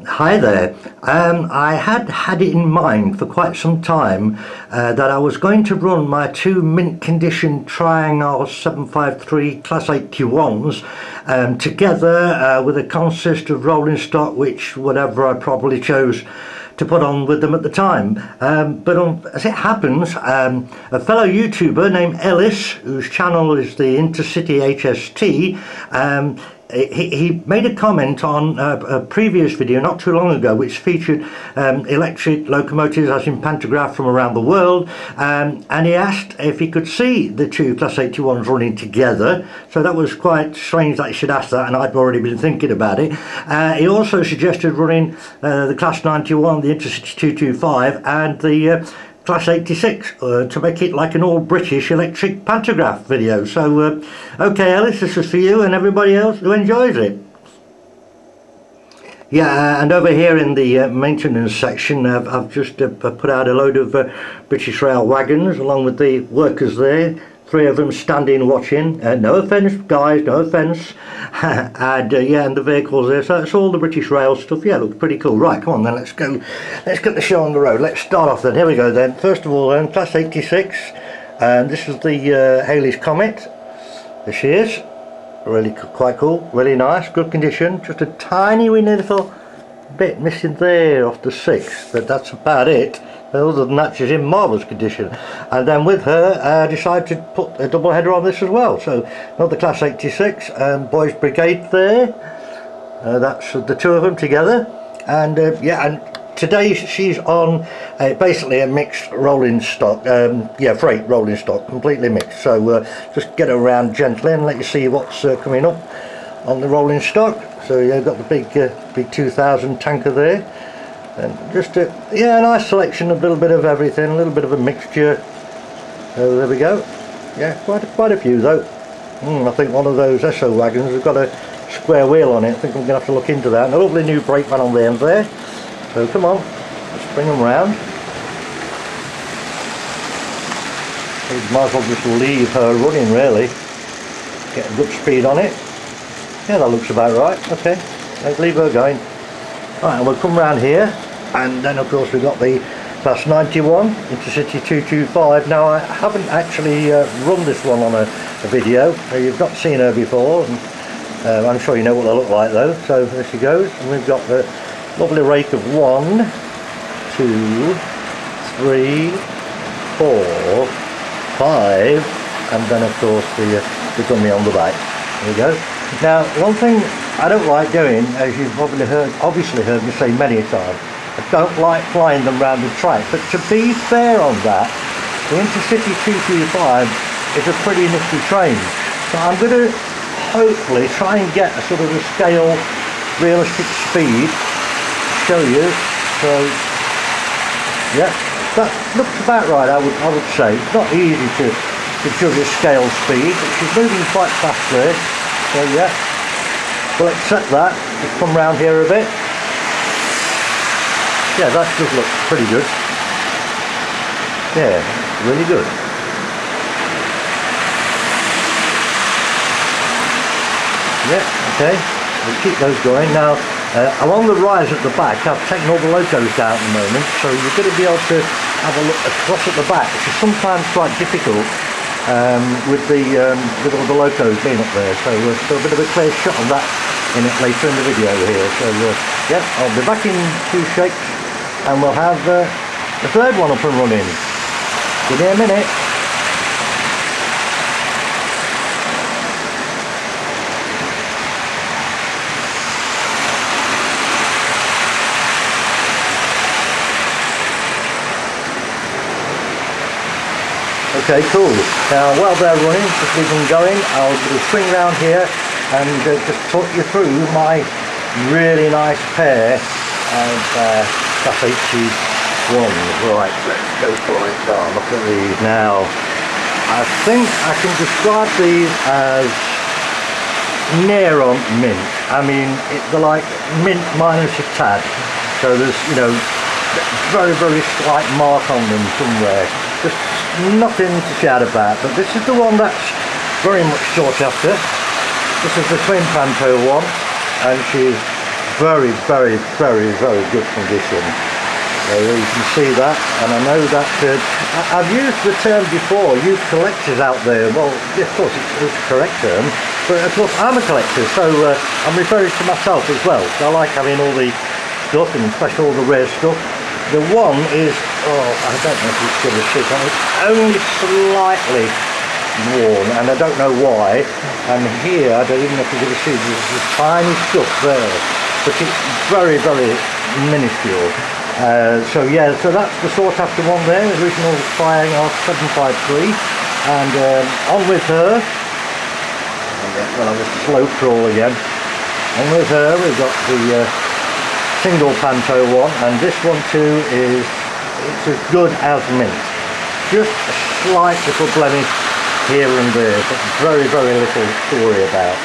Hi there. I had it in mind for quite some time that I was going to run my two mint condition Triang R753 Class 81s together with a consist of rolling stock, which whatever I probably chose to put on with them at the time. But as it happens, a fellow YouTuber named Ellis, whose channel is the Intercity HST, he made a comment on a previous video not too long ago which featured electric locomotives as in pantograph from around the world, and he asked if he could see the two Class 81s running together. So that was quite strange that he should ask that, and I'd already been thinking about it. He also suggested running the Class 91, the Intercity 225 and the Class 86 to make it like an all British electric pantograph video. So okay Ellis, this is for you and everybody else who enjoys it. Yeah, and over here in the maintenance section I've just put out a load of British Rail wagons along with the workers there. Three of them standing watching, no offence guys, no offence. And yeah, and the vehicles there, so it's all the British Rail stuff. Yeah, looks pretty cool. Right, come on then, let's go, let's get the show on the road. Let's start off then. Here we go then. First of all then, Class 86, and this is the Halley's Comet. There she is, really quite cool, really nice, good condition. Just a tiny wee little bit missing there off the 6, but that's about it. Other than that, she's in marvellous condition. And then with her, I decided to put a double header on this as well. So another Class 86, Boys Brigade there. That's the two of them together. And yeah, and today she's on basically a mixed rolling stock. Yeah, freight rolling stock, completely mixed. So just get her around gently and let you see what's coming up on the rolling stock. So yeah, you've got the big 2000 tanker there. And just a nice selection, a little bit of everything, a little bit of a mixture. So there we go. Yeah, quite a few though. I think one of those SO wagons has got a square wheel on it. I think I'm going to have to look into that. And a lovely new brake man on the end there. So come on, let's bring them round. Might as well just leave her running really. Get a good speed on it. Yeah, that looks about right. Okay, let's leave her going. Right, and we'll come round here, and then of course we've got the Class 91 Intercity 225. Now I haven't actually run this one on a video. You've not seen her before, and I'm sure you know what they look like though. So there she goes, and we've got the lovely rake of 1, 2, 3, 4, 5, and then of course the dummy on the back. There we go. Now one thing I don't like doing, as you've probably obviously heard me say many times, I don't like flying them around the track, but to be fair on that, the Intercity 225 is a pretty nifty train. So I'm going to hopefully try and get a sort of a scale realistic speed to show you. So yeah, that looks about right, I would say. It's not easy to judge a scale speed, but she's moving quite fast there. So yeah, we'll accept that. Just come round here a bit. Yeah, that does look pretty good. Yeah, really good. Yeah, okay, we'll keep those going. Now, along the rise at the back, I've taken all the locos down at the moment, so you're going to be able to have a look across at the back, which is sometimes quite difficult with all the locos being up there. So a bit of a clear shot of that in it later in the video here. So yeah, I'll be back in 2 shakes, and we'll have the third one up and running. Give me a minute. Okay, cool. Now while they're running, just leave them going, I'll swing round here and just talk you through my really nice pair of Class 81s. Right, let's go for it. Oh, look at these now. I think I can describe these as near on mint. I mean, they're like mint minus a tad. So there's, you know, very slight mark on them somewhere. Just nothing to shout about, but this is the one that's very much sought after. This is the twin Panto one, and she's very, very, very, very good condition. So you can see that, and I know that I've used the term before, you collectors out there. Well, of course it's the correct term, but of course I'm a collector, so I'm referring to myself as well. So I like having all the stuff, and especially all the rare stuff. The one is, oh, I don't know if it's going to see, it's only slightly worn, and I don't know why. And here, I don't even know if you're going to see, there's this tiny stuff there, but it's very, very minuscule. So yeah, so that's the sought after one there, original Triang R753, and on with her, well, I'll just slow crawl again. On with her, we've got the single panto one, and this one too it's as good as mint. Just a slight little blemish here and there, but very, very little to worry about.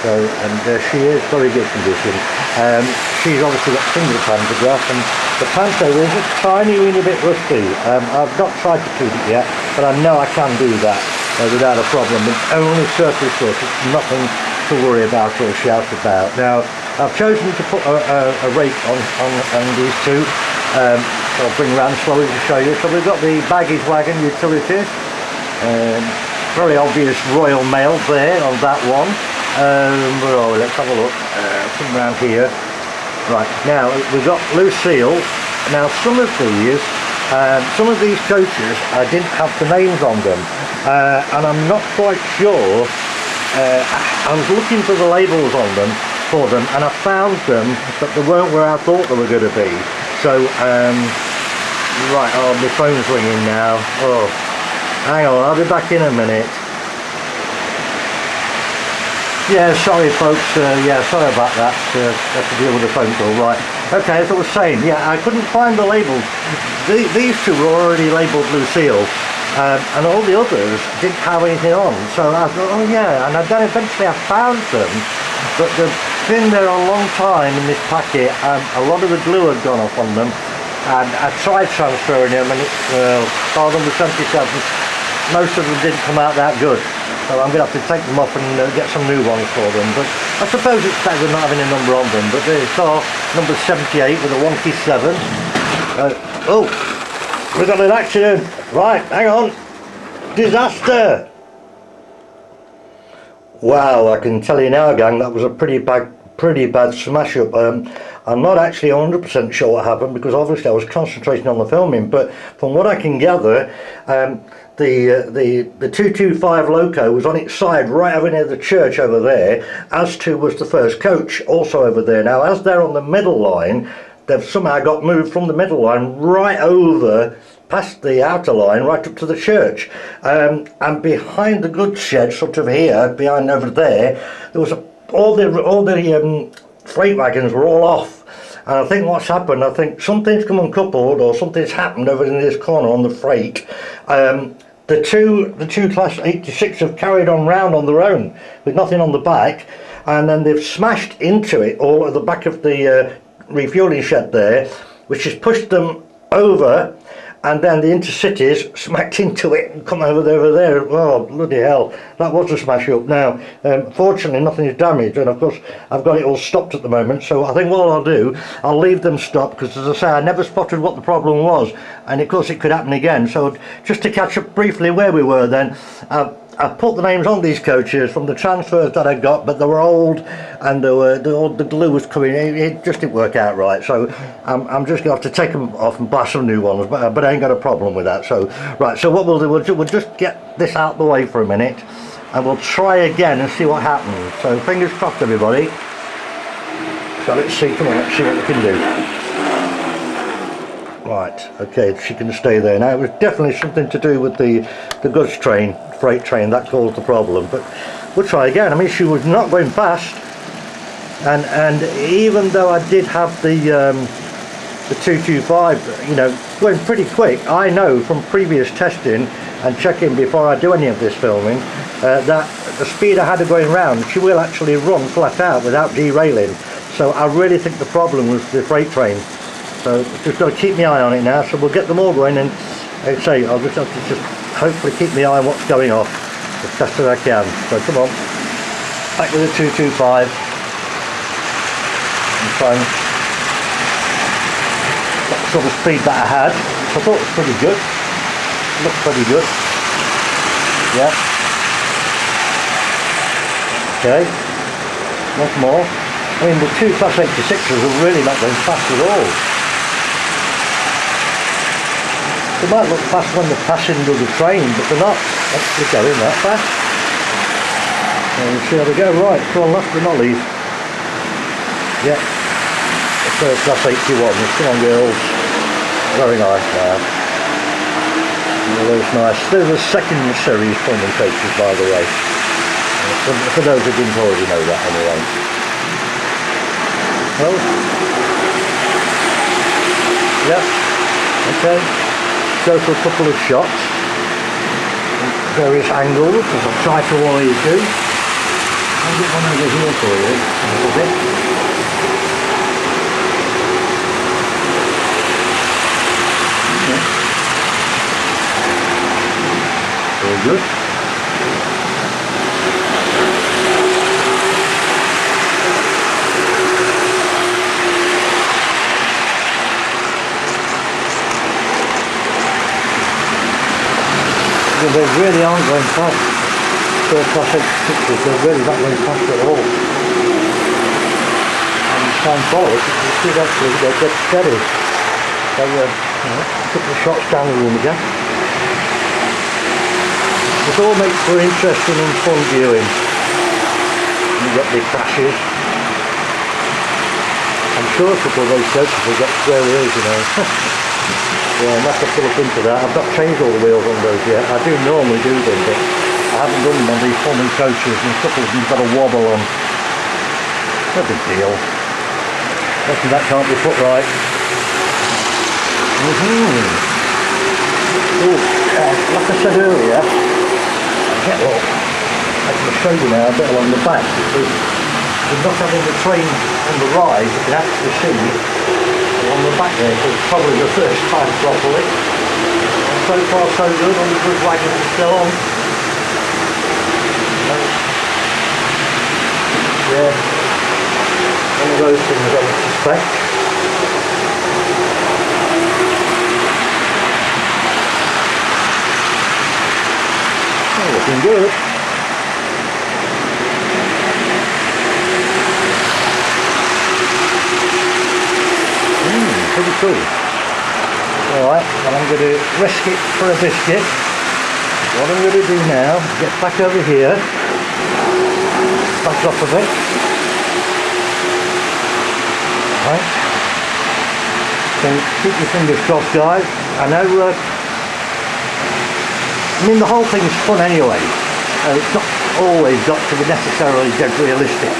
So, and she is very good condition. She's obviously got single pantograph, and the panto is a tiny weeny bit rusty. I've not tried to keep it yet, but I know I can do that without a problem. It's only surface rust, it's nothing to worry about or shout about. Now, I've chosen to put a rake on these two, so I'll bring round slowly to show you. So we've got the baggage wagon utilities, very obvious Royal Mail there on that one. Where are we? Let's have a look. Come round here. Right, now we've got Lucille. Now some of these coaches didn't have the names on them, and I'm not quite sure. I was looking for the labels on them for them, and I found them, but they weren't where I thought they were going to be. So, right, oh, my phone's ringing now. Oh, hang on, I'll be back in a minute. Yeah, sorry folks, yeah, sorry about that, have to deal with the phone call. Right, okay, as I was saying, yeah, I couldn't find the labels. These two were already labelled Lucille, and all the others didn't have anything on, so I thought, oh yeah, and then eventually I found them, but they've been there a long time in this packet, and a lot of the glue had gone off on them, and I tried transferring them, and it's, card number 77, most of them didn't come out that good. So I'm going to have to take them off and get some new ones for them. But I suppose it's better than not having a number on them. But there's car number 78 with a wonky 7. Oh, we've got an accident. Right, hang on. Disaster. Wow, I can tell you now, gang, that was a pretty bad smash up. I'm not actually 100% sure what happened, because obviously I was concentrating on the filming. But from what I can gather, the 225 Loco was on its side right over near the church over there, as too was the first coach also over there. Now, as they're on the middle line, they've somehow got moved from the middle line right over past the outer line right up to the church, and behind the goods shed, sort of here, behind over there, there was all the freight wagons were all off. And I think what's happened, I think something's come uncoupled, or something's happened over in this corner on the freight. The two Class 86 have carried on round on their own with nothing on the back, and then they've smashed into it all at the back of the refueling shed there, which has pushed them over, and then the Intercities smacked into it and come over there. Oh, bloody hell, that was a smash up. Now, fortunately nothing is damaged, and of course I've got it all stopped at the moment, so I think what I'll do, I'll leave them stopped, because as I say, I never spotted what the problem was, and of course it could happen again. So just to catch up briefly where we were then, I put the names on these coaches from the transfers that I got, but they were old, and the glue was coming. It just didn't work out right. So I'm just going to have to take them off and buy some new ones. But I ain't got a problem with that. So right. So what we'll do, we'll just get this out the way for a minute, and we'll try again and see what happens. So fingers crossed, everybody. So let's see. Come on, let's see what we can do. Right, okay, she can stay there. Now, it was definitely something to do with the goods train, freight train, that caused the problem. But we'll try again. I mean, she was not going fast, and even though I did have the 225, you know, going pretty quick, I know from previous testing and checking before I do any of this filming, that the speed I had her going round, she will actually run flat out without derailing. So I really think the problem was the freight train. So just got to keep my eye on it now, so we'll get them all going, and like I say, I'll just have to just hopefully keep my eye on what's going off as fast as I can. So come on, back with the 225. try and get the sort of speed that I had. So I thought it was pretty good. Looked pretty good. Yeah. Okay. Once more. I mean, the two Class 86s are really not going fast at all. They might look fast when they're passing under the train, but they're not actually going that fast. And we'll see how they go. Right, so last but not least. Yeah. The first Class 81. Come on, girls. Very nice now. Those nice. They're the second series Pullman coaches, by the way. For those who didn't already know that anyway. Well, yeah, okay. Go for a couple of shots, various angles, as I try to always do. I'll get one over here for you, a little bit. Yeah. Very good. They really aren't going fast. So Class 86s, they're really not going fast at all. And time forward, you see actually they get steady. So took the shots down the room again. It all makes for interesting and fun viewing. You've got big crashes. I'm sure a couple of those coaches will get square wheels, you know. Yeah, I'll have to look into that. I've not changed all the wheels on those yet. I do normally do them, but I haven't done them on these Pullman coaches, and a couple of them's got a wobble on. No big deal. Nothing that can't be put right. Like I said earlier, I can show you now a bit along the back, because we're not having the train on the ride, you can actually see on the back there, so it's probably the first time properly. And so far so good, all the good wagons are still on. Yeah, one of those things I would suspect. Oh, looking good. Pretty cool. Alright, and I'm going to risk it for a biscuit. What I'm going to do now, get back over here, back off of it. Right. So keep your fingers crossed, guys. I know, I mean the whole thing's fun anyway. It's not always got to be necessarily dead realistic.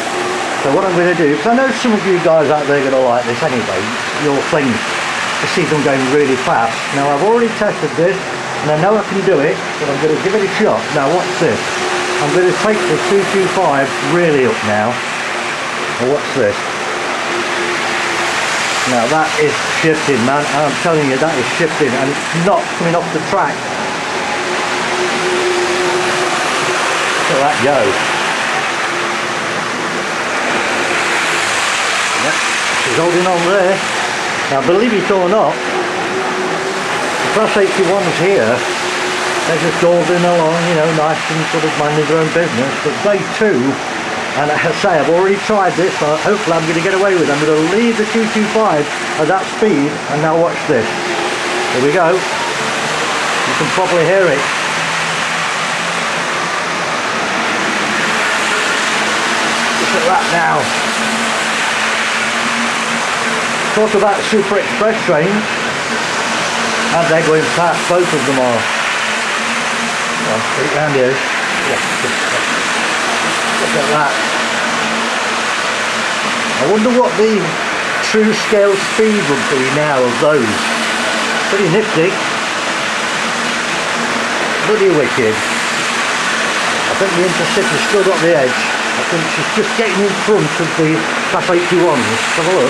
So what I'm going to do, because I know some of you guys out there are going to like this anyway, your thing, to see them going really fast. Now I've already tested this, and I know I can do it, but I'm going to give it a shot. Now watch this. I'm going to take the 225 really up now. Now watch this. Now that is shifting, man. I'm telling you, that is shifting, and it's not coming off the track. Look at that go. She's holding on there. Now believe it or not, the Class 81s here, they're just dawdling along, you know, nice and sort of minding their own business, but they too, and I say I've already tried this, so hopefully I'm going to get away with it. I'm going to leave the 225 at that speed, and now watch this. Here we go. You can probably hear it. Look at that now. Talk about super express trains, and they're going fast, both of them are. Well, straight round here. Look at that. I wonder what the true scale speed would be now of those. Pretty nifty. Bloody wicked. I think the Intercity's still got the edge. I think she's just getting in front of the Class 81s. Let's have a look.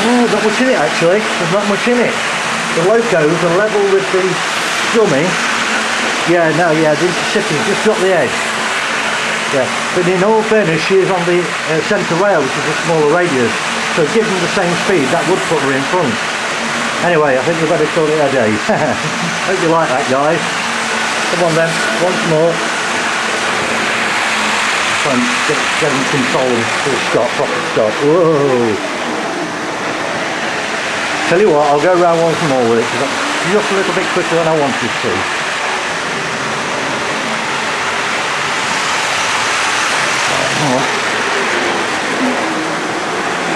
Oh, not much in it actually. There's not much in it. The locos are level with the dummy. Yeah, no, yeah, the Intercity's just got the edge. Yeah. But in all fairness, she is on the centre rail, which is a smaller radius, so given the same speed, that would put her in front. Anyway, I think we better call it a day. Hope you like that, guys. Come on then, once more. Try and get in control of full stop, proper stop. Whoa! Tell you what, I'll go around once more with it, because I'm just a little bit quicker than I wanted to.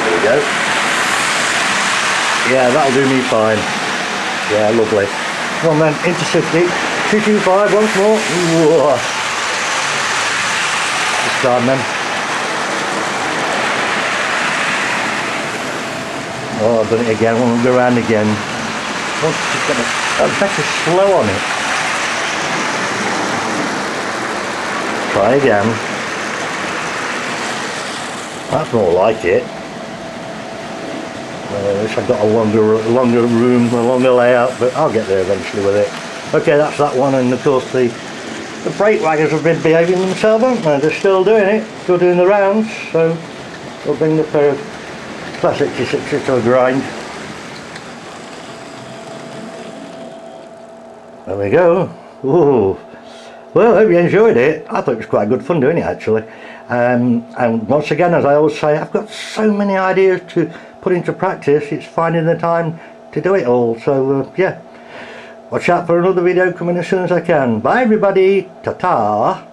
There we go. Yeah, that'll do me fine. Yeah, lovely. Come on then, Intercity. 225 once more. Whoa. This time then. Oh, I've done it again. I want to go around again. I want to get a better slow on it. Try again. That's more like it. I wish I'd got a longer room, a longer layout, but I'll get there eventually with it. Okay, that's that one, and of course the freight wagons have been behaving themselves, haven't they? They're still doing it, still doing the rounds, so we'll bring the pair of Class 86s to a grind. There we go. Ooh. Well, I hope you enjoyed it. I thought it was quite good fun doing it, actually. And once again, as I always say, I've got so many ideas to put into practice. It's finding the time to do it all. So yeah, watch out for another video coming as soon as I can. Bye everybody. Ta-ta.